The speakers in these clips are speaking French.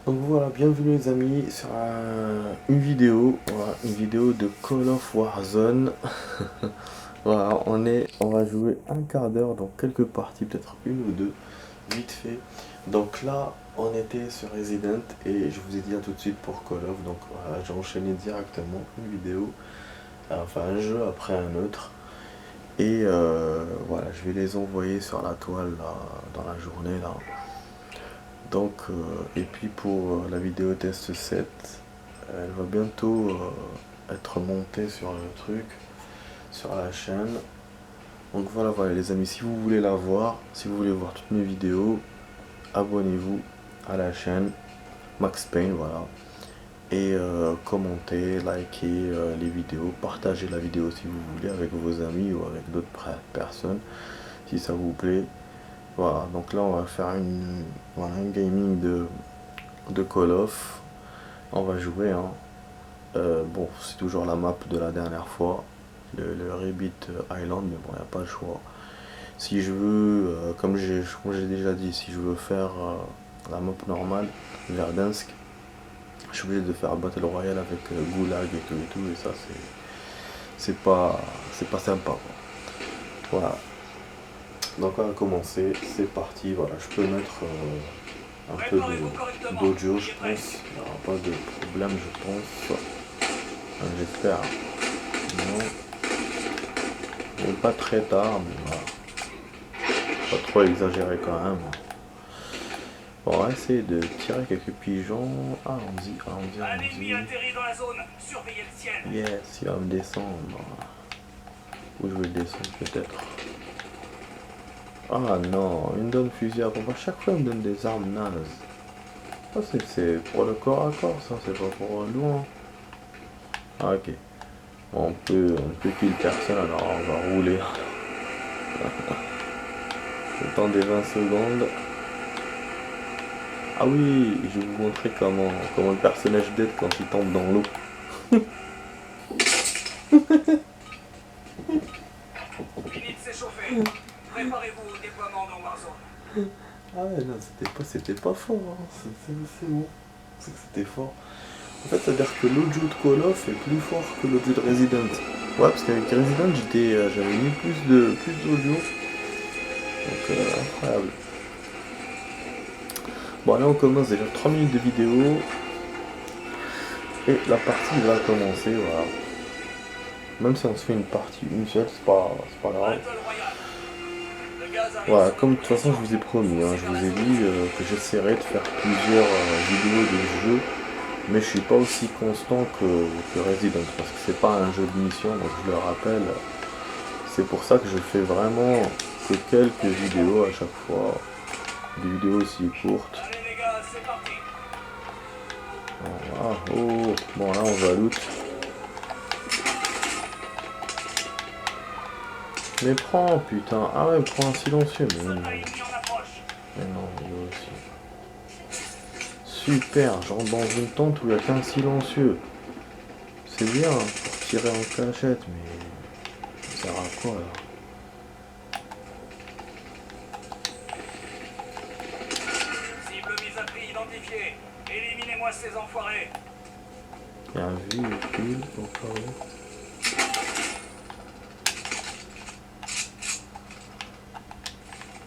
Donc voilà, bienvenue les amis sur une vidéo, voilà, une vidéo de Call of Warzone. Voilà, on va jouer un quart d'heure, donc quelques parties, peut-être une ou deux, vite fait. Donc là, on était sur Resident et je vous ai dit à tout de suite pour Call of, donc voilà, j'ai enchaîné directement une vidéo, enfin un jeu après un autre. Et voilà, je vais les envoyer sur la toile là, dans la journée là. Donc, et puis pour la vidéo test 7, elle va bientôt être montée sur le truc, sur la chaîne. Donc voilà, voilà les amis, si vous voulez la voir, si vous voulez voir toutes mes vidéos, abonnez-vous à la chaîne Max Payne, voilà. Et commentez, likez les vidéos, partagez la vidéo si vous voulez avec vos amis ou avec d'autres personnes, si ça vous plaît. Voilà, donc là on va faire voilà, un gaming de Call of. On va jouer, hein. Bon, c'est toujours la map de la dernière fois, le Rabbit Island, mais bon, il n'y a pas le choix. Si je veux, comme j'ai déjà dit, si je veux faire la map normale, Verdansk, je suis obligé de faire Battle Royale avec Goulag et tout, et ça c'est pas sympa, quoi. Voilà, donc on va commencer, c'est parti, voilà, je peux mettre un peu d'audio, je pense, il n'y aura pas de problème, je pense. Enfin, j'espère. Non, mais pas très tard, mais voilà. Pas trop exagéré quand même. Bon, on va essayer de tirer quelques pigeons. Ah, allons-y. Yes, il va me descendre. Où je vais le descendre peut-être. Ah non, il me donne fusil à pompe. À chaque fois, il me donne des armes nazes. Ah, c'est pour le corps à corps, ça, c'est pas pour loin. Ah, ok. Bon, on peut kill personne, alors on va rouler. Le temps des 20 secondes. Ah oui, je vais vous montrer comment le personnage dead quand il tombe dans l'eau. Fini de s'échauffer. Préparez-vous au déploiement dans Warzone. Ah ouais, non, c'était pas fort, hein. C'est bon. C'est que c'était fort. En fait, c'est-à-dire que l'audio de Call of est plus fort que l'audio de Resident. Ouais, parce qu'avec Resident, j'avais mis plus d'audio. Donc, incroyable. Bon, là, on commence déjà 3 minutes de vidéo. Et la partie va commencer, voilà. Même si on se fait une partie une seule, c'est pas grave. Battle Royale. Le gaz arrive Voilà, sur comme votre de toute façon je position. vous ai promis, hein, je vous ai Sécurisez dit votre zone. que j'essaierai de faire plusieurs vidéos de jeux, mais je suis pas aussi constant que Resident, parce que c'est pas un jeu de mission, donc je le rappelle, c'est pour ça que je fais vraiment que quelques vidéos à chaque fois, des vidéos aussi courtes. Allez les gars, c'est parti. Voilà. Oh, bon là on va loot. Mais prends putain, ah ouais prends un silencieux, Soldat ennemi en approche. mais non, lui aussi. Super, je rentre dans une tente où il n'y a qu'un silencieux. C'est bien pour tirer en cachette, mais ça sert à quoi là? Cible mise à prix identifiée. Éliminez-moi ces enfoirés. Il y a un véhicule au cas où.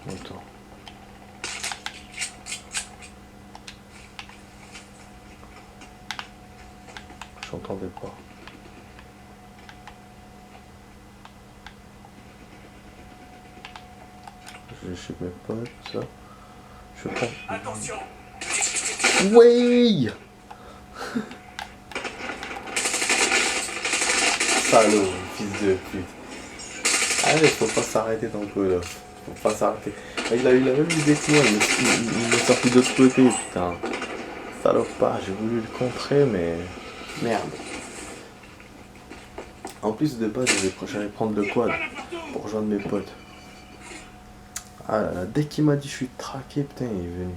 Attends. J'entendais pas. Je vais chez mes potes, ça. Je prends. Attention. Oui. Salaud, fils de pute. Allez, faut pas s'arrêter dans le coup là. Faut pas s'arrêter. Il a eu la même idée que moi, il est sorti de l'autre côté, putain. Salopard, j'ai voulu le contrer, mais. Merde. En plus de base, j'allais prendre le quad pour rejoindre mes potes. Ah là là, dès qu'il m'a dit je suis traqué, putain, il est venu.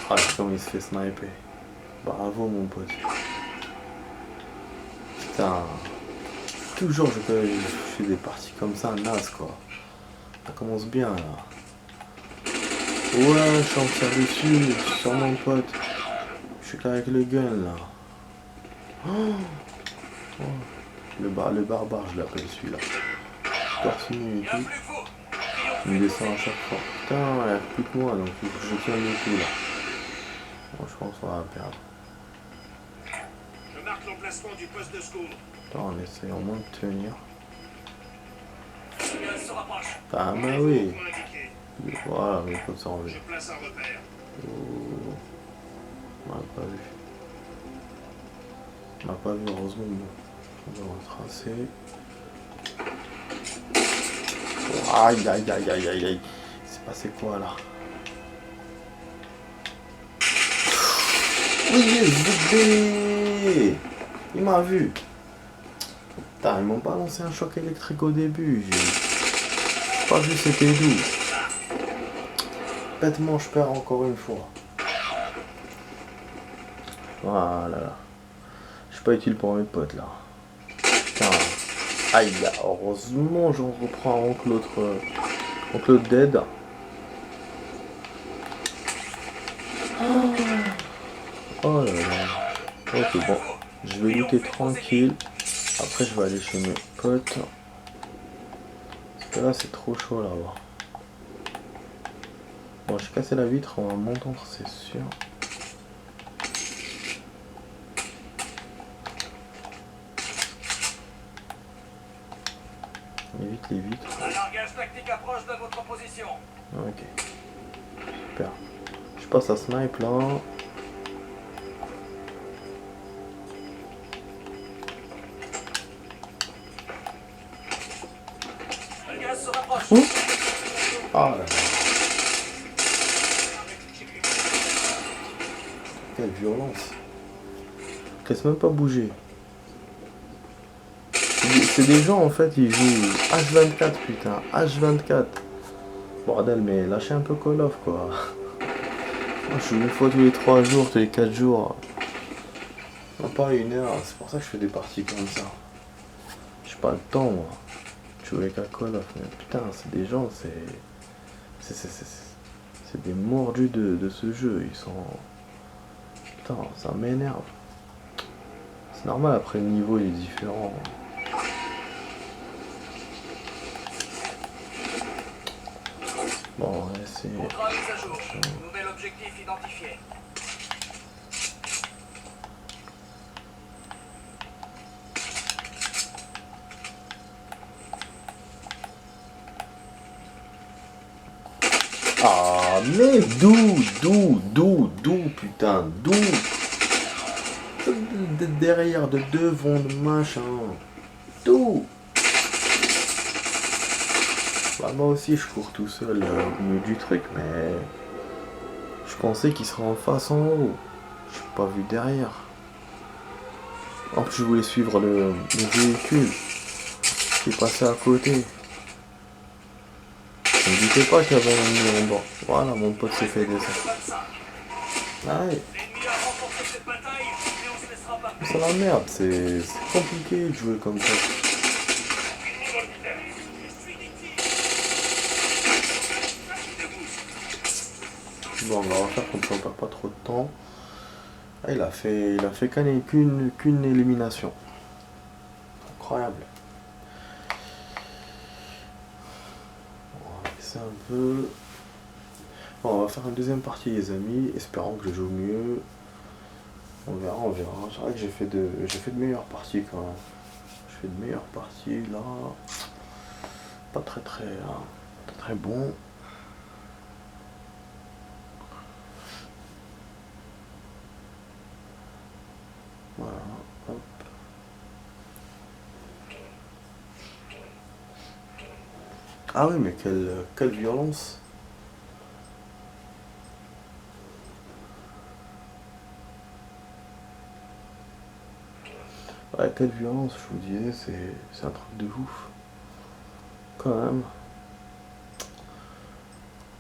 Ah, comme il se fait sniper. Bravo mon pote. Putain. Toujours je fais des parties comme ça, naze quoi. Ça commence bien là. Ouais, je suis en tir dessus, sur mon pote. truc avec le gun là. Oh, oh. Le barbare, je l'appelle celui-là. Torse nu et tout. Il me descend à chaque fois. Putain, il n'y a plus que moi, donc il faut que je tiens le tout là. Bon, je pense qu'on va perdre. Je marque l'emplacement du poste de secours. Attends, on essaye au moins de tenir. Le gaz se rapproche. Ah bah oui. Point indiqué. Voilà, mais il faut s'enlever. Je place un repère. Oh. On m'a pas vu. On m'a pas vu, heureusement. Bon. On va retracer. Oh, aïe aïe aïe aïe aïe aïe. C'est passé quoi là? Oui, bébé. Il m'a vu. Putain, ils m'ont pas lancé un choc électrique au début. J'ai pas vu c'était d'où. Bêtement, je perds encore une fois. Voilà. Je suis pas utile pour mes potes là. Putain. Aïe, heureusement j'en reprends avant que l'autre dead. Oh là là. Ok, bon. Je vais looter tranquille. Après, je vais aller chez mes potes. Parce que là, c'est trop chaud là-bas. Bon, j'ai cassé la vitre, on va m'entendre, c'est sûr. On évite les vitres. Un largage tactique approche de votre position. Ok. Super. Je passe à snipe là. Le gaz se rapproche. Ouh. Ah là là. Quelle violence. Je laisse même pas bouger. C'est des gens en fait, ils jouent H24 putain, H24. Bordel, mais lâchez un peu Call of quoi. Moi, je joue une fois tous les 3 jours, tous les 4 jours. Non, pas une heure, c'est pour ça que je fais des parties comme ça. J'ai pas le temps moi. Je joue avec un Call of, mais putain, c'est des gens, c'est des mordus de ce jeu. Ils sont. Putain, ça m'énerve. C'est normal, après le niveau il est différent. Bon, ouais, c'est. Contrat mise à jour. Nouvel objectif identifié. Ah, mais d'où, putain, d'où? De derrière, de devant, de machin. D'où? Bah, moi aussi, je cours tout seul au milieu du truc, mais. Je pensais qu'il serait en face en haut. Je pas vu derrière. En plus, je voulais suivre le véhicule qui est passé à côté. Je ne doutais pas qu'il y avait un ennemi en bas. Voilà, mon pote s'est fait descendre. 25. Ah ouais, L'ennemi a remporté cette bataille, mais on se laissera pas faire. c'est la merde, c'est compliqué de jouer comme ça. Bon, on va faire comme ça, on perd pas trop de temps. Ah, il a fait qu'une élimination. Incroyable. On va laisser un peu. Bon, on va faire une deuxième partie, les amis. Espérons que je joue mieux. On verra, on verra. C'est vrai que j'ai fait de meilleures parties quand même. J'ai fait de meilleures parties là. Pas très très bon. Voilà. Hop. Ah oui, mais quelle violence. Ouais, quelle violence, je vous disais, c'est un truc de ouf. Quand même.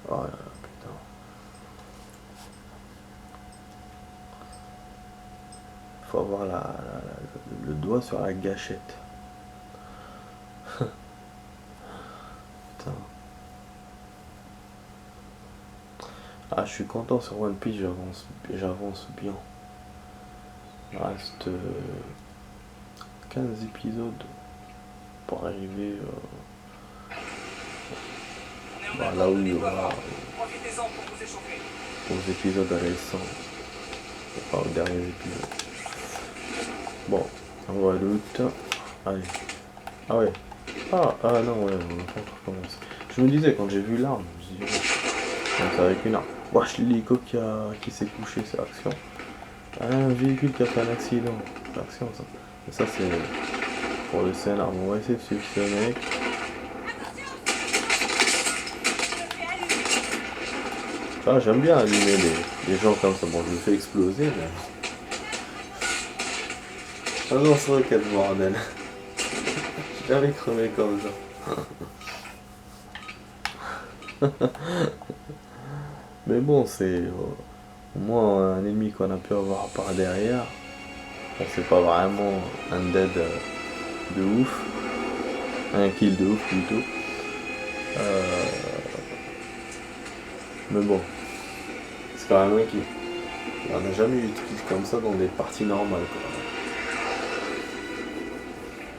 Oh là là, putain. Faut avoir le doigt sur la gâchette. Putain. Ah, je suis content sur One Piece, j'avance bien. Il reste 15 épisodes pour arriver là où il y aura Profitez-en pour vous échauffer. aux épisodes récents, et pas aux derniers épisodes. Bon, on va l'autre. Allez. Ah ouais. Ah non, ouais, on n'a pas encore commencé. Je me disais, quand j'ai vu l'arme, je me suis dit, ouais, c'est avec une arme. Wesh, l'hélico qui s'est couché, c'est action. Un véhicule qui a fait un accident, c'est action ça. Et ça, c'est pour le scénar. On va essayer de suivre ce mec. Ah, j'aime bien allumer les gens comme ça. Bon, je le fais exploser, mais. Ah non, c'est vrai quel bordel. J'ai jamais crevé comme ça. Mais bon, c'est au moins un ennemi qu'on a pu avoir par derrière. Bon, c'est pas vraiment un dead de ouf. Un kill de ouf plutôt. Mais bon, c'est quand même un kill. On n'a jamais eu de kill comme ça dans des parties normales, quoi.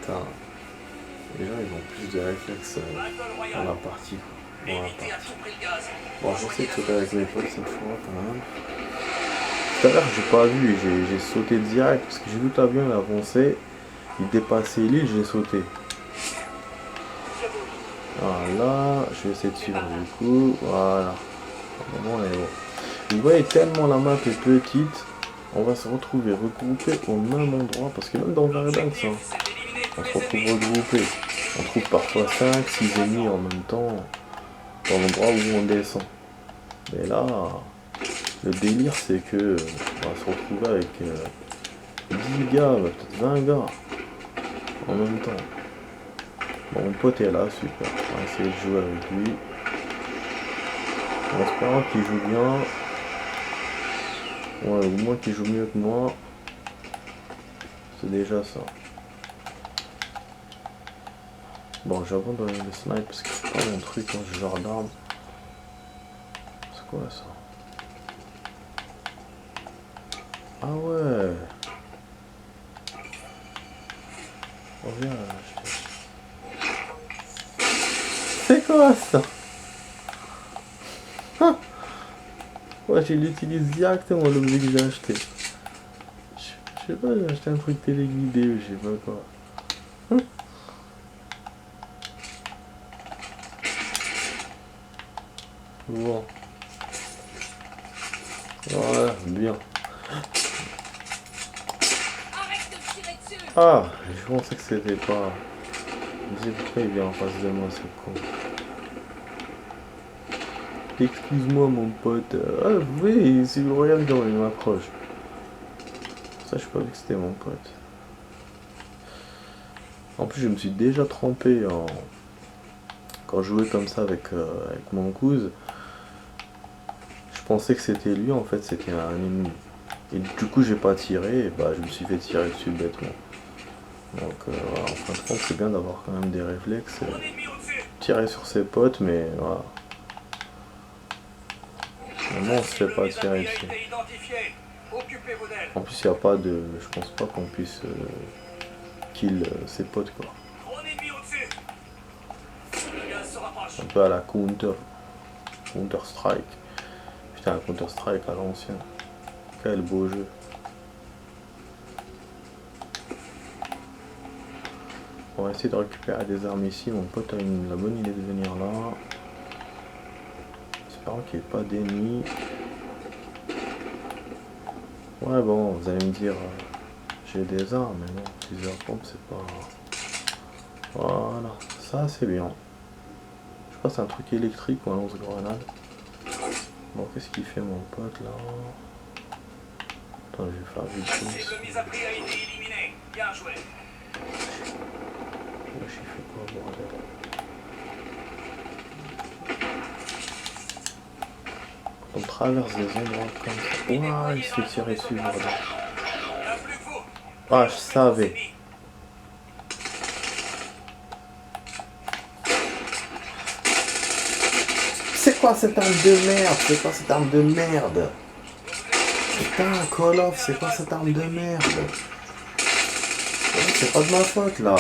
Putain, les gens ils ont plus de réflexes dans la partie. Évitez à tout prix le gaz. Bon, j'essaie de sauter avec mes potes cette fois quand même. Tout à l'heure j'ai pas vu, j'ai sauté direct parce que j'ai vu que l'avion il avançait, il dépassait l'île, j'ai sauté. Voilà, je vais essayer de suivre du coup, voilà. Au moment elle est bon. Vous voyez tellement la map est petite, on va se retrouver regroupés au même endroit parce que même dans Verdansk, hein, on se retrouve regroupés. On trouve parfois 5, 6 ennemis en même temps dans l'endroit où on descend. Mais là, le délire c'est que on va se retrouver avec 10 gars, peut-être 20 gars en même temps. Bon, mon pote est là, super. On va essayer de jouer avec lui. En espérant qu'il joue bien. Ouais, au moins qu'il joue mieux que moi. C'est déjà ça. Bon, j'abandonne le snipe parce que c'est pas mon truc, hein, ce genre d'arme. C'est quoi ça? Ah ouais. On vient acheter. C'est quoi ça? Ah ouais, je l'utilise directement l'objet que j'ai acheté. Je sais pas, j'ai acheté un truc téléguidé ou je sais pas quoi. Bon. Voilà, bien. Ah, je pensais que c'était pas. Je me disais pourquoi il vient en face de moi ce con. Excuse-moi mon pote. Ah oui, si vous regardez comment il m'approche. Ça je sais pas vu que c'était mon pote. En plus je me suis déjà trompé en. Quand je jouais comme ça avec mon cousin. Je pensais que c'était lui, en fait c'était un ennemi. Et du coup j'ai pas tiré, et bah je me suis fait tirer dessus bêtement. Donc voilà, en fin de compte c'est bien d'avoir quand même des réflexes. Tirer sur ses potes, mais voilà. Maintenant on se fait pas tirer dessus. En plus il n'y a pas de. Je pense pas qu'on puisse kill ses potes quoi. Un peu à la Counter Strike. Putain, Counter Strike à l'ancien. Quel beau jeu. On va essayer de récupérer des armes ici. Mon pote a la bonne idée de venir là. Espérons qu'il n'y ait pas d'ennemis. Ouais bon, vous allez me dire j'ai des armes, mais non, plusieurs pompes c'est pas. Voilà, ça c'est bien. Je sais pas, c'est un truc électrique ou un lance-grenade. Bon, qu'est-ce qu'il fait mon pote là? Attends, je vais faire vite fait. Wesh, il fait quoi, bordel? On traverse des endroits comme ça. Ouah, il se fait tirer dessus, bordel. Ah, je savais. C'est quoi cette arme de merde? C'est quoi cette arme de merde? putain, Call of, c'est quoi cette arme de merde? C'est pas de ma faute là.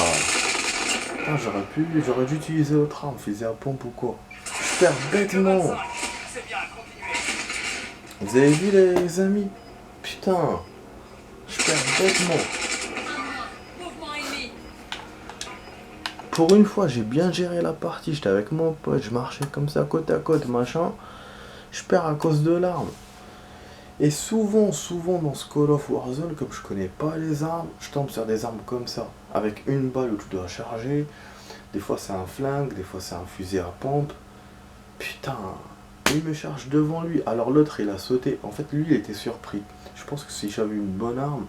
Putain, j'aurais dû utiliser l'autre arme, fusil à pompe ou quoi. Je perds bêtement. C'est bien, continuez. Vous avez vu les amis? Putain, je perds bêtement. Mouvement ennemi. Pour une fois, j'ai bien géré la partie. J'étais avec mon pote, je marchais comme ça côte à côte, machin. Je perds à cause de l'arme. Et souvent dans ce Call of Warzone, comme je connais pas les armes, je tombe sur des armes comme ça. Avec une balle où tu dois charger. Des fois c'est un flingue, des fois c'est un fusil à pompe. Putain, il me charge devant lui. Alors l'autre il a sauté. En fait lui il était surpris. Je pense que si j'avais une bonne arme,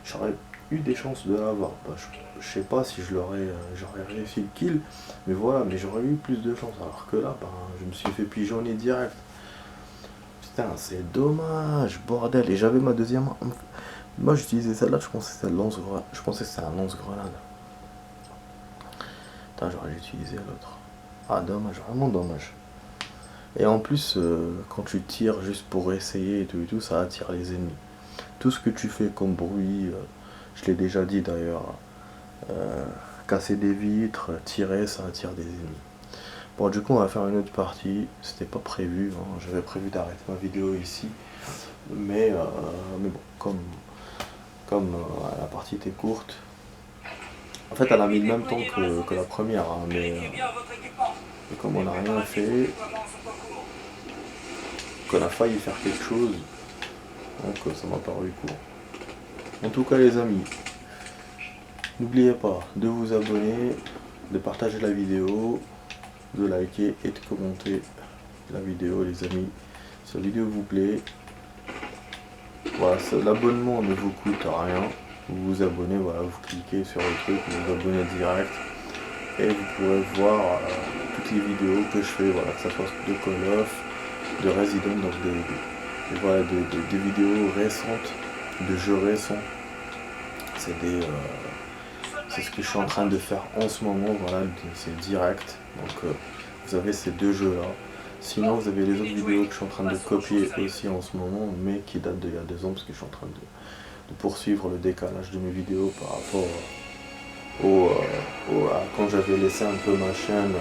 j'aurais eu des chances de l'avoir. Bah, je sais pas si j'aurais réussi le kill. Mais voilà, mais j'aurais eu plus de chances. Alors que là, ben, je me suis fait pigeonner direct. Putain, c'est dommage, bordel. Et j'avais ma deuxième arme. Moi j'utilisais celle-là, je pensais que c'était un lance-grenade. Putain, j'aurais dû utiliser l'autre. Ah, dommage, vraiment dommage. Et en plus, quand tu tires juste pour essayer et tout, ça attire les ennemis. Tout ce que tu fais comme bruit, je l'ai déjà dit d'ailleurs, casser des vitres, tirer, ça attire des ennemis. Bon, du coup, on va faire une autre partie. C'était pas prévu, hein. J'avais prévu d'arrêter ma vidéo ici. Mais bon, comme la partie était courte, en fait, elle a mis le même temps que la première, hein, mais Vérifiez bien votre équipement. comme on n'a rien fait, Les déploiements sont en cours. qu'on a failli faire quelque chose, donc ça m'a paru court. En tout cas, les amis, n'oubliez pas de vous abonner, de partager la vidéo, de liker et de commenter la vidéo, les amis. Si la vidéo vous plaît, voilà, l'abonnement ne vous coûte rien. Vous vous abonnez, voilà, vous cliquez sur le truc, vous vous abonnez direct et vous pourrez voir toutes les vidéos que je fais, voilà, que ce soit de Call of, de Resident, donc voilà, des vidéos récentes, de jeux récents. C'est ce que je suis en train de faire en ce moment, voilà, c'est direct. Donc vous avez ces deux jeux là. Sinon vous avez les autres vidéos que je suis en train de copier aussi en ce moment, mais qui datent d'il y a 2 ans, parce que je suis en train de poursuivre le décalage de mes vidéos par rapport à quand j'avais laissé un peu ma chaîne.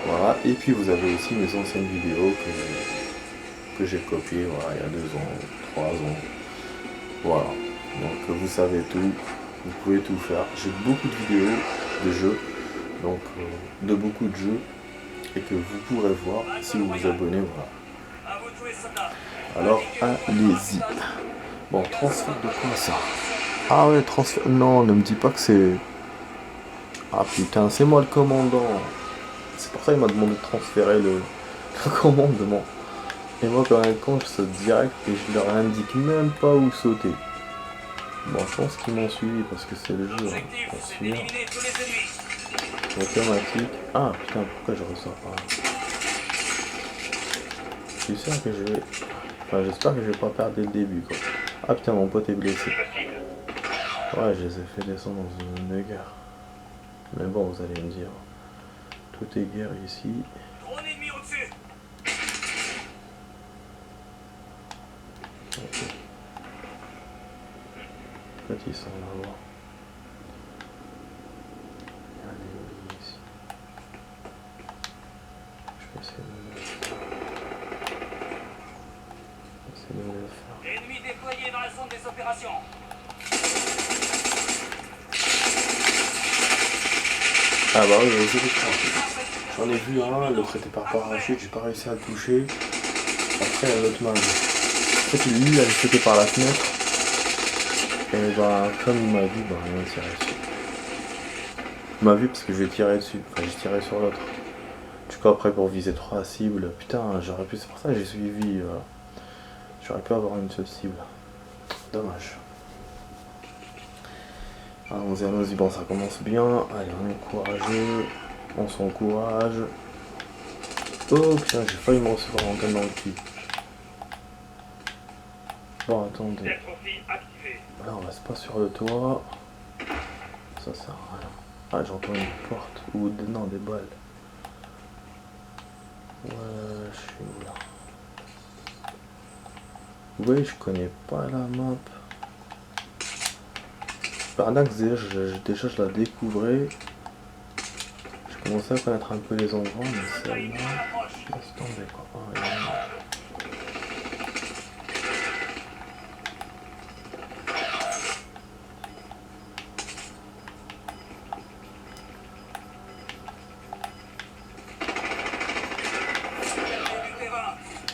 Voilà. Et puis vous avez aussi mes anciennes vidéos que j'ai copiées, voilà, il y a 2 ans, 3 ans. Voilà. Donc vous savez tout, vous pouvez tout faire. J'ai beaucoup de vidéos de jeux, donc de beaucoup de jeux, et que vous pourrez voir si vous vous abonnez, voilà. À vous de jouer, soldat. Alors allez-y. Bon, transfert de quoi ça? Ah ouais, transfert. Non, ne me dis pas que c'est. Ah putain, c'est moi le commandant. C'est pour ça qu'il m'a demandé de transférer le commandement. Et moi, quand je saute direct et je leur indique même pas où sauter. Bon, je pense qu'ils m'ont suivi parce que c'est le jeu. Hein. L'objectif, Pour c'est suivre. d'éliminer tous les ennemis. Automatique. Ah putain, pourquoi je ressors pas? Je suis sûr que je vais. Enfin, j'espère que je vais pas perdre dès le début, quoi. Ah putain, mon pote est blessé. Ouais, je les ai fait descendre dans une zone de guerre. Mais bon, vous allez me dire. Tout est guerre ici. Drone ennemi au-dessus. Ok. En fait, ils sont là-bas. Allez, ici. Je vais essayer de me le faire. Ennemi déployé dans la zone des opérations. Ah bah oui, j'ai vu ça. J'en ai vu un, l'autre était par parachute, j'ai pas réussi à le toucher. Après, l'autre m'a vu. En fait, lui, il avait sauté par la fenêtre. Et bah, comme il m'a vu, bah, il m'a tiré dessus. Il m'a vu parce que je lui ai tiré dessus. Enfin, j'ai tiré sur l'autre. Du coup, après, pour viser 3 cibles, putain, j'aurais pu. C'est pour ça que j'ai suivi. J'aurais pu avoir une seule cible. Dommage. Allons-y, bon, ça commence bien. Allez, on est courageux. On s'encourage. Oh putain, j'ai failli me recevoir en gagne dans le cul. Bon, attendez. Là, on reste pas sur le toit. Ça sert à rien. Ah, j'entends une porte. Ou non, des balles. Ouais, je suis où là? Vous voyez, je connais pas la map. Parnax, déjà je la découvrais. Je commençais à connaître un peu les endroits, mais celle-là, laisse tomber quoi. Oh,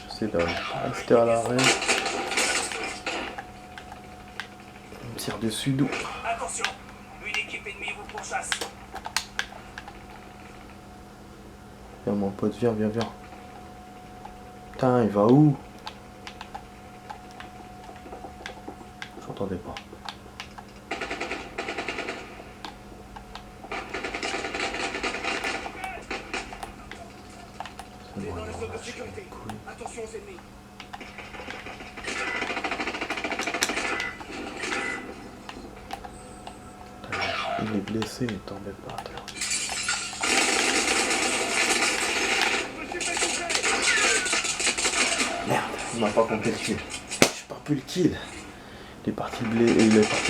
j'essaie de rester à l'arrêt. On tire dessus d'où. Attention, une équipe ennemie vous pourchasse. Viens mon pote, viens. Putain, il va où? J'entendais pas. C'est bon, Dans les zones de lâche les sécurité. couilles. Attention aux ennemis. Il est blessé, t'embête pas. Merde, il m'a pas compté le kill. J'ai pas pu le kill. Il est parti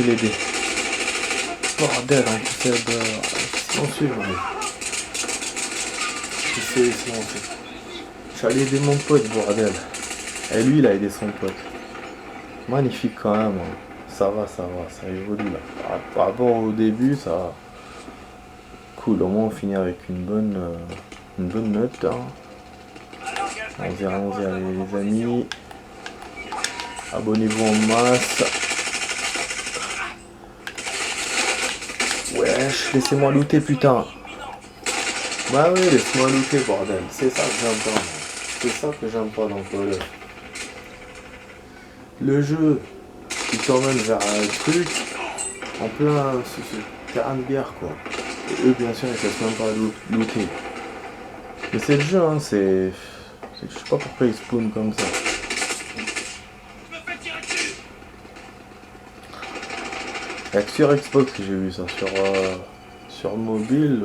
l'aider. Bordel, en plus c'est silencieux, bordel. C'est silencieux. Je suis allé aider mon pote, bordel. Et lui, il a aidé son pote. Magnifique quand même. Hein. Ça va, ça évolue là. Par rapport au début, ça va. Cool, au moins on finit avec une bonne note. Hein. Allez les amis. Abonnez-vous en masse. Wesh, laissez-moi looter putain. Bah oui, laisse-moi looter bordel. C'est ça que j'aime pas. Moi. C'est ça que j'aime pas dans Call of. Le jeu, il t'emmène vers un truc en plein terrain de guerre quoi. Et eux bien sûr ils ne laissent même pas looter. Mais c'est le jeu hein, c'est. Je sais pas pourquoi ils spawnent comme ça. Y'a que sur Xbox que j'ai vu ça, sur mobile,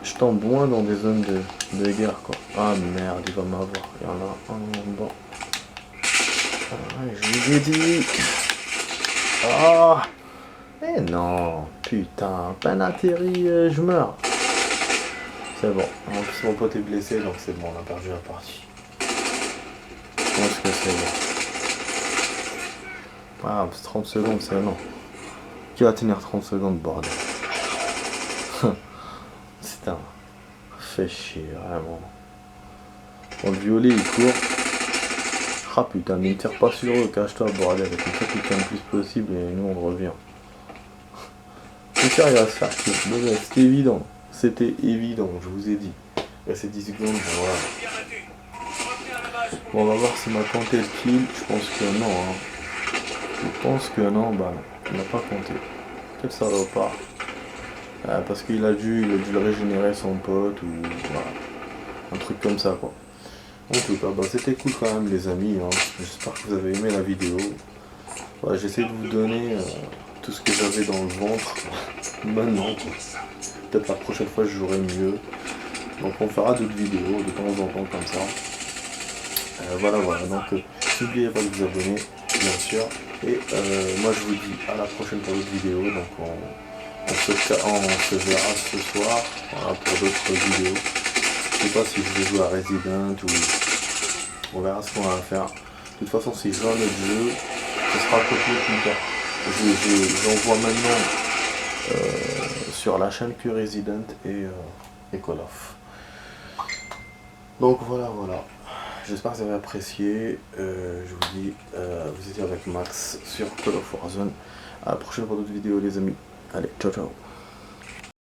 je tombe moins dans des zones de guerre quoi. Ah merde, il va m'avoir, il y en a un en bas. Ah, je vous ai dit. Ah, mais non, putain, peine atterri, je meurs. C'est bon, en plus mon pote est blessé donc c'est bon, on a perdu la partie. Je pense que c'est bon. Ah, 30 secondes, c'est non. Qui va tenir 30 secondes, bordel? C'est un... Fait chier, vraiment. Bon, le violet, il court. Ah putain, mais il tire pas sur eux, cache-toi, bordel. Comme ça, tu tiens le plus possible et nous, on revient. C'est sûr, il va se faire kill. C'était évident. C'était évident, je vous ai dit. Il reste 10 secondes, voilà. Bon, on va voir s'il m'a compté le kill. Je pense que non, hein. Je pense que non, bah, il n'a pas compté. Quel salopard. Parce qu'il a dû le régénérer son pote ou voilà. Un truc comme ça quoi. En tout cas, bah, c'était cool quand même les amis. Hein. J'espère que vous avez aimé la vidéo. Voilà, j'essaie de vous donner tout ce que j'avais dans le ventre. Maintenant. Peut-être la prochaine fois je jouerai mieux. Donc on fera d'autres vidéos de temps en temps comme ça. Voilà. Donc n'oubliez pas de vous abonner, bien sûr. Et moi je vous dis à la prochaine pour d'autres vidéos. Donc on se verra ce soir voilà, pour d'autres vidéos. Je sais pas si je vais jouer à Resident ou on verra ce qu'on va faire. De toute façon si je joue à notre jeu, ce sera copié plus tard. J'envoie maintenant sur la chaîne que Resident et Call of. Donc voilà. J'espère que vous avez apprécié. Je vous dis, vous étiez avec Max sur Call of Warzone. À la prochaine pour d'autres vidéos les amis. Allez, ciao.